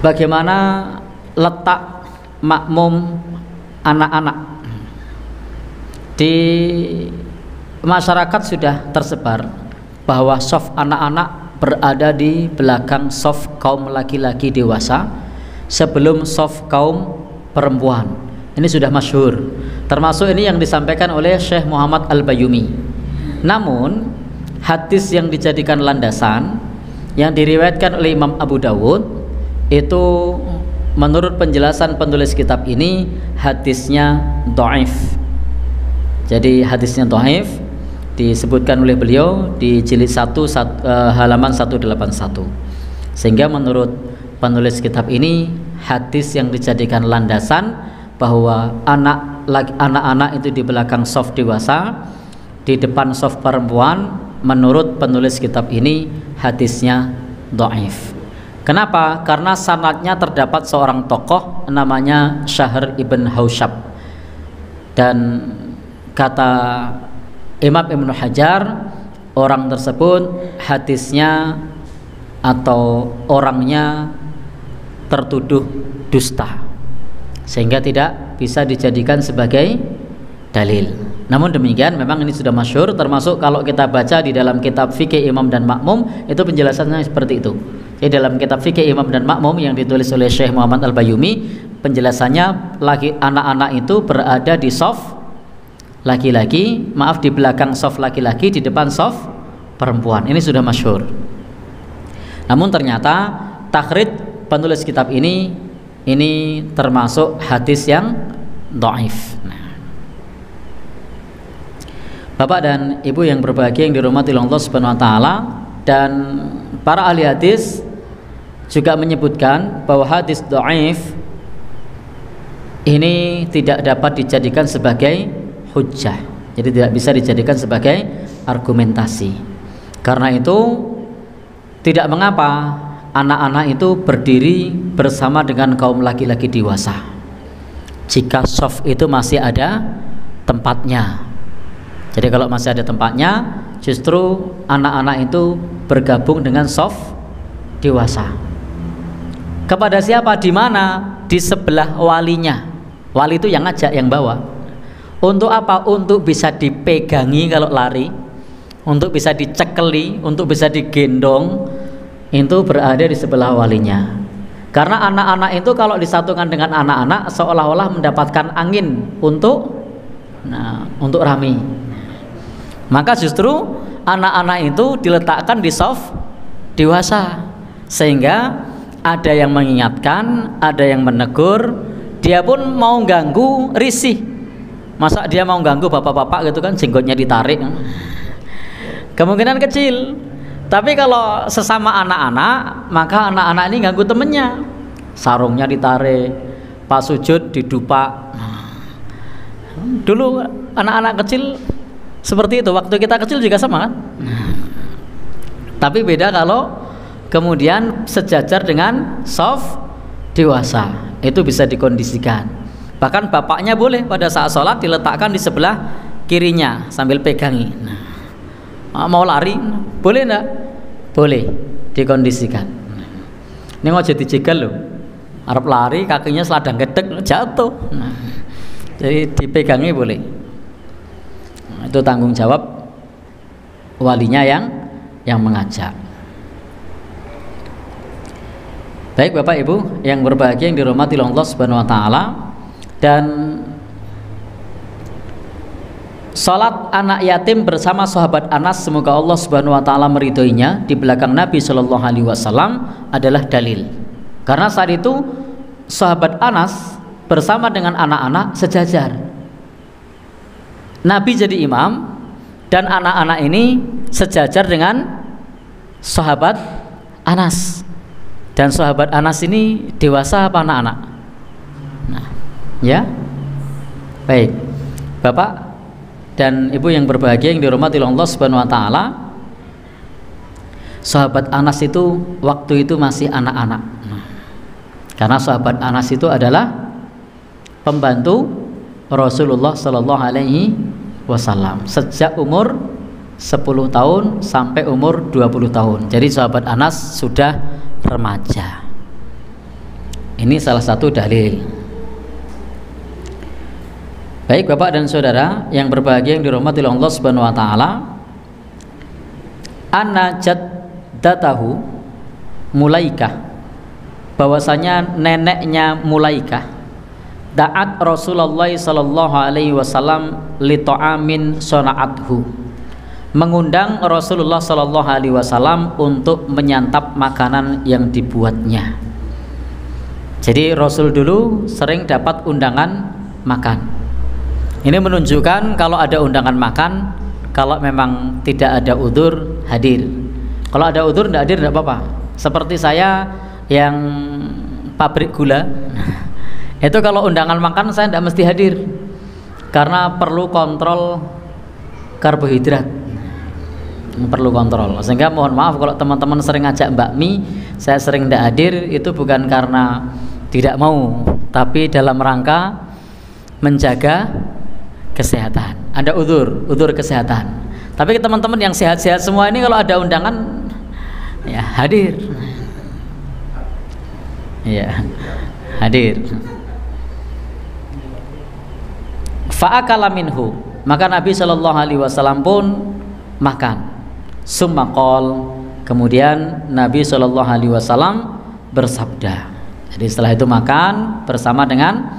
bagaimana letak makmum anak-anak. Di masyarakat sudah tersebar bahwa shaf anak-anak berada di belakang shaf kaum laki-laki dewasa sebelum shaf kaum perempuan. Ini sudah masyhur. Termasuk ini yang disampaikan oleh Syekh Muhammad Al-Bayyumi. Namun hadis yang dijadikan landasan yang diriwayatkan oleh Imam Abu Dawud itu menurut penjelasan penulis kitab ini hadisnya dhaif. Jadi hadisnya dhaif disebutkan oleh beliau di jilid 1 halaman 181. Sehingga menurut penulis kitab ini hadis yang dijadikan landasan bahwa anak-anak itu di belakang shaf dewasa, di depan shaf perempuan, menurut penulis kitab ini hadisnya dhaif. Kenapa? Karena sanadnya terdapat seorang tokoh namanya Syahr ibn Haushab, dan kata Imam Ibnu Hajar, orang tersebut hadisnya atau orangnya tertuduh dusta, sehingga tidak bisa dijadikan sebagai dalil. Namun demikian memang ini sudah masyhur, termasuk kalau kita baca di dalam kitab fikih Imam dan Makmum itu penjelasannya seperti itu. Jadi dalam kitab fikih Imam dan Makmum yang ditulis oleh Syekh Muhammad Al-Bayyumi, penjelasannya anak-anak itu berada di shaf laki-laki, di belakang shaf laki-laki, di depan shaf perempuan. Ini sudah masyhur. Namun ternyata takhrij penulis kitab ini termasuk hadis yang dhaif. Bapak dan Ibu yang berbahagia yang dirahmati Allah Subhanahu wa taala, dan para ahli hadis juga menyebutkan bahwa hadis dhaif ini tidak dapat dijadikan sebagai hujjah. Jadi tidak bisa dijadikan sebagai argumentasi. Karena itu tidak mengapa anak-anak itu berdiri bersama dengan kaum laki-laki dewasa jika shaf itu masih ada tempatnya. Jadi kalau masih ada tempatnya, justru anak-anak itu bergabung dengan shaf dewasa. Kepada siapa? Di mana? Di sebelah walinya. Wali itu yang ngajak, yang bawa. Untuk apa? Untuk bisa dipegangi kalau lari, untuk bisa dicekeli, untuk bisa digendong, itu berada di sebelah walinya. Karena anak-anak itu kalau disatukan dengan anak-anak seolah-olah mendapatkan angin untuk rami. Maka justru anak-anak itu diletakkan di shaf dewasa, sehingga ada yang mengingatkan, ada yang menegur. Dia pun mau ganggu, risih. Masa dia mau ganggu bapak-bapak gitu kan, jenggotnya ditarik, kemungkinan kecil. Tapi kalau sesama anak-anak, maka anak-anak ini ganggu temennya, sarungnya ditarik, pas sujud didupak. Dulu anak-anak kecil seperti itu, waktu kita kecil juga sama kan. Tapi beda kalau kemudian sejajar dengan shaf dewasa, itu bisa dikondisikan. Bahkan bapaknya boleh pada saat sholat diletakkan di sebelah kirinya sambil pegangi. Mau lari boleh enggak? Boleh, dikondisikan. Ini mau jadi jegal loh, arep lari kakinya seladang gedek jatuh. Jadi dipegangi boleh. Itu tanggung jawab walinya yang mengajak. Baik Bapak Ibu yang berbahagia yang dirahmati Allah Subhanahu wa taala, dan salat anak yatim bersama sahabat Anas, semoga Allah Subhanahu wa taala meridhoinya, di belakang Nabi Shallallahu alaihi wasallam adalah dalil. Karena saat itu sahabat Anas bersama dengan anak-anak sejajar. Nabi jadi imam dan anak-anak ini sejajar dengan sahabat Anas. Dan sahabat Anas ini dewasa apa anak-anak? Nah, ya. Baik. Bapak dan Ibu yang berbahagia yang dirahmati Allah Subhanahu wa taala, sahabat Anas itu waktu itu masih anak-anak. Karena sahabat Anas itu adalah pembantu Rasulullah Sallallahu Alaihi Wasallam sejak umur 10 tahun sampai umur 20 tahun. Jadi sahabat Anas sudah remaja. Ini salah satu dalil. Baik Bapak dan Saudara yang berbahagia yang dirahmati oleh Allah Subhanahu wa taala, anna jaddatahu Mulaikah, bahwasanya neneknya Mulaikah da'at Rasulullah sallallahu alaihi wasallam li ta'amin sana'athu, mengundang Rasulullah sallallahu alaihi wasallam untuk menyantap makanan yang dibuatnya. Jadi Rasul dulu sering dapat undangan makan. Ini menunjukkan kalau ada undangan makan, kalau memang tidak ada udzur, hadir. Kalau ada udzur tidak hadir tidak apa-apa. Seperti saya yang pabrik gula, itu kalau undangan makan saya tidak mesti hadir karena perlu kontrol karbohidrat, perlu kontrol. Sehingga mohon maaf kalau teman-teman sering ngajak bakmi, saya sering tidak hadir, itu bukan karena tidak mau, tapi dalam rangka menjaga kesehatan. Ada udzur kesehatan. Tapi teman-teman yang sehat-sehat semua ini kalau ada undangan ya hadir. Ya, hadir. Fa'akala minhu, maka Nabi Shallallahu alaihi wasallam pun makan. Summa qol, kemudian Nabi Shallallahu alaihi wasallam bersabda. Jadi setelah itu makan bersama dengan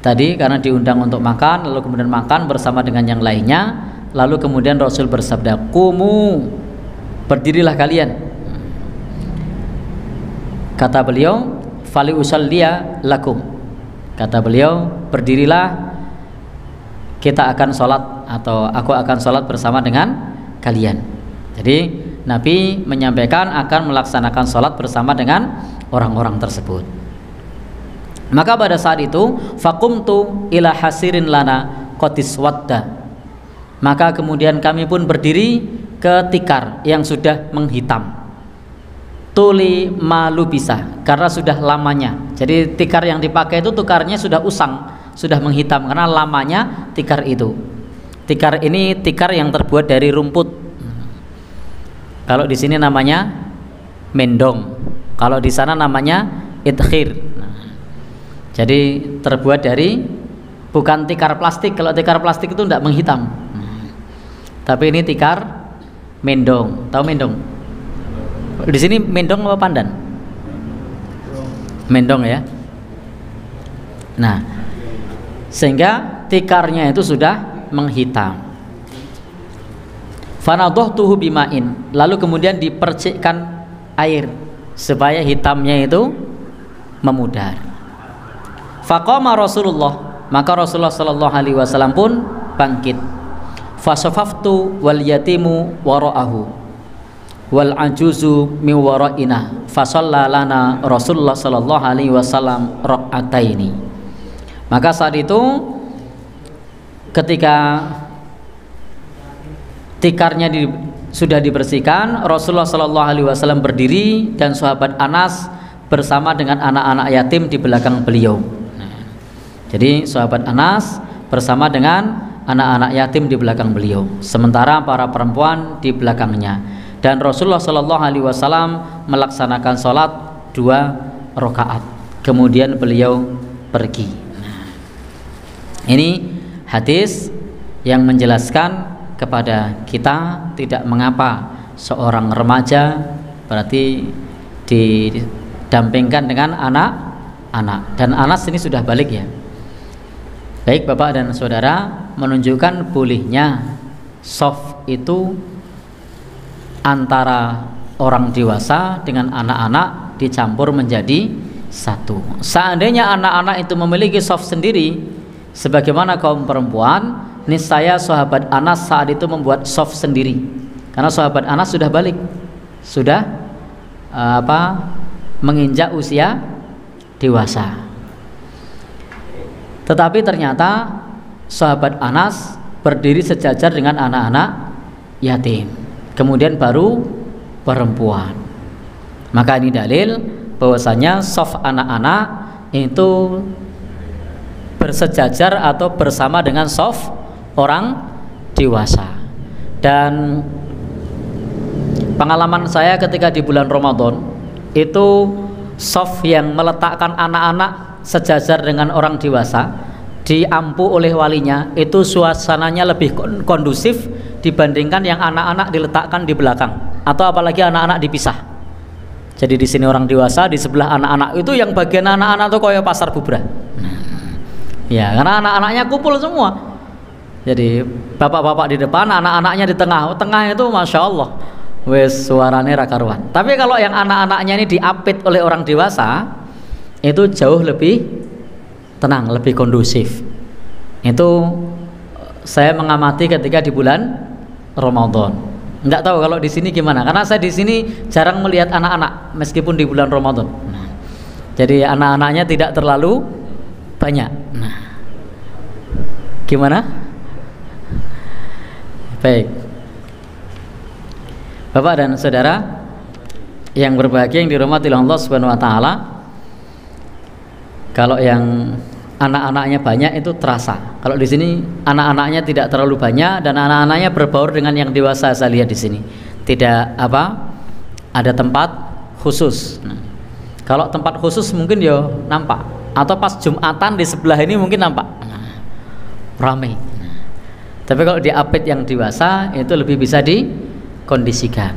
tadi, karena diundang untuk makan, lalu kemudian makan bersama dengan yang lainnya, lalu kemudian Rasul bersabda, "Qumu, berdirilah kalian." Kata beliau, "Fali usalliya lakum." Kata beliau, "Berdirilah, kita akan sholat, atau aku akan sholat bersama dengan kalian." Jadi Nabi menyampaikan akan melaksanakan sholat bersama dengan orang-orang tersebut. Maka pada saat itu faqumtu ila hasirin lana qatis wadda, maka kemudian kami pun berdiri ke tikar yang sudah menghitam, tuli malu bisa, karena sudah lamanya. Jadi tikar yang dipakai itu tikarnya sudah usang, sudah menghitam karena lamanya tikar itu. Tikar ini tikar yang terbuat dari rumput. Kalau di sini namanya mendong, kalau di sana namanya idkhir. Jadi terbuat dari, bukan tikar plastik. Kalau tikar plastik itu tidak menghitam, tapi ini tikar mendong. Tahu mendong? Di sini mendong apa pandan? Mendong ya. Nah, sehingga tikarnya itu sudah menghitam. Fanadhtuhu bima'in, lalu kemudian dipercikkan air supaya hitamnya itu memudar. Faqama Rasulullah, maka Rasulullah sallallahu alaihi wasallam pun bangkit. Fasafaftu wal yatimu wara'ahu wal ajuzu min wara'ina, fasalla lana Rasulullah sallallahu alaihi wasallam rak'ataini. Maka saat itu ketika tikarnya sudah dibersihkan, Rasulullah sallallahu alaihi wasallam berdiri dan sahabat Anas bersama dengan anak-anak yatim di belakang beliau. Jadi sahabat Anas bersama dengan anak-anak yatim di belakang beliau, sementara para perempuan di belakangnya. Dan Rasulullah Shallallahu alaihi wasallam melaksanakan sholat 2 rakaat. Kemudian beliau pergi. Ini hadis yang menjelaskan kepada kita tidak mengapa seorang remaja berarti didampingkan dengan anak-anak. Dan Anas ini sudah balik ya. Baik Bapak dan Saudara, menunjukkan bolehnya soft itu antara orang dewasa dengan anak-anak dicampur menjadi satu. Seandainya anak-anak itu memiliki soft sendiri sebagaimana kaum perempuan, niscaya sahabat Anas saat itu membuat soft sendiri, karena sahabat Anas sudah balik, sudah menginjak usia dewasa. Tetapi ternyata sahabat Anas berdiri sejajar dengan anak-anak yatim, kemudian baru perempuan. Maka ini dalil bahwasanya shaf anak-anak itu bersejajar atau bersama dengan shaf orang dewasa. Dan pengalaman saya ketika di bulan Ramadan itu soft yang meletakkan anak-anak sejajar dengan orang dewasa diampu oleh walinya, itu suasananya lebih kondusif dibandingkan yang anak-anak diletakkan di belakang, atau apalagi anak-anak dipisah. Jadi di sini orang dewasa, di sebelah anak-anak, itu yang bagian anak-anak tuh kayak pasar bubrah. Ya, karena anak-anaknya kumpul semua. Jadi bapak-bapak di depan, anak-anaknya di tengah. Tengah itu masya Allah, wes suaranya rakaruan. Tapi kalau yang anak-anaknya ini diapit oleh orang dewasa, itu jauh lebih tenang, lebih kondusif. Itu saya mengamati ketika di bulan Ramadan. Enggak tahu kalau di sini gimana, karena saya di sini jarang melihat anak-anak meskipun di bulan Ramadan. Jadi anak-anaknya tidak terlalu banyak. Gimana? Baik, Bapak dan saudara yang berbahagia, yang dirahmati Allah Subhanahu wa taala, kalau yang anak-anaknya banyak itu terasa. Kalau di sini anak-anaknya tidak terlalu banyak dan anak-anaknya berbaur dengan yang dewasa. Saya lihat di sini tidak ada tempat khusus. Kalau tempat khusus mungkin ya nampak, atau pas Jumatan di sebelah ini mungkin nampak ramai. Tapi kalau di apit yang dewasa itu lebih bisa dikondisikan.